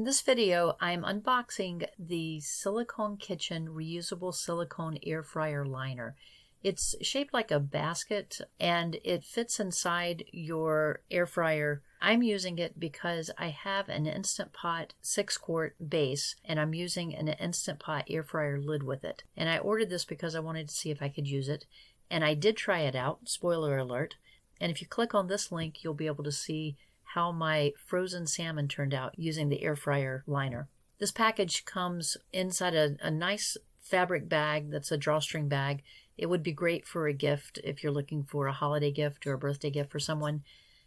In this video, I'm unboxing the Silicone Kitchen Reusable Silicone Air Fryer Liner. It's shaped like a basket and it fits inside your air fryer. I'm using it because I have an Instant Pot 6-quart base and I'm using an Instant Pot air fryer lid with it. And I ordered this because I wanted to see if I could use it. And I did try it out, spoiler alert. And if you click on this link, you'll be able to see how my frozen salmon turned out using the air fryer liner. This package comes inside a nice fabric bag that's a drawstring bag. It would be great for a gift if you're looking for a holiday gift or a birthday gift for someone.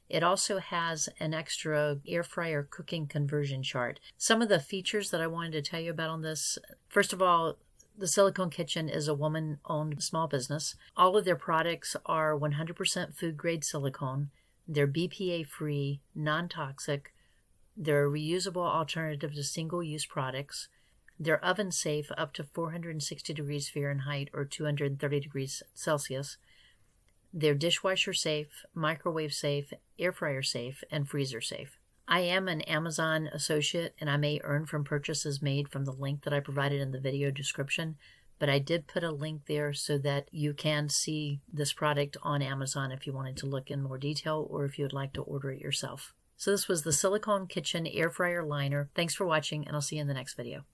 It also has an extra air fryer cooking conversion chart. Some of the features that I wanted to tell you about on this, first of all, the Silicone Kitchen is a woman-owned small business. All of their products are 100% food-grade silicone. They're BPA-free, non-toxic. They're a reusable alternative to single-use products. They're oven-safe up to 460 degrees Fahrenheit or 230 degrees Celsius. They're dishwasher safe, microwave safe, air fryer safe, and freezer safe. I am an Amazon associate, and I may earn from purchases made from the link that I provided in the video description. But I did put a link there so that you can see this product on Amazon if you wanted to look in more detail or if you would like to order it yourself. So this was the Silicone Kitchen Air Fryer Liner. Thanks for watching, and I'll see you in the next video.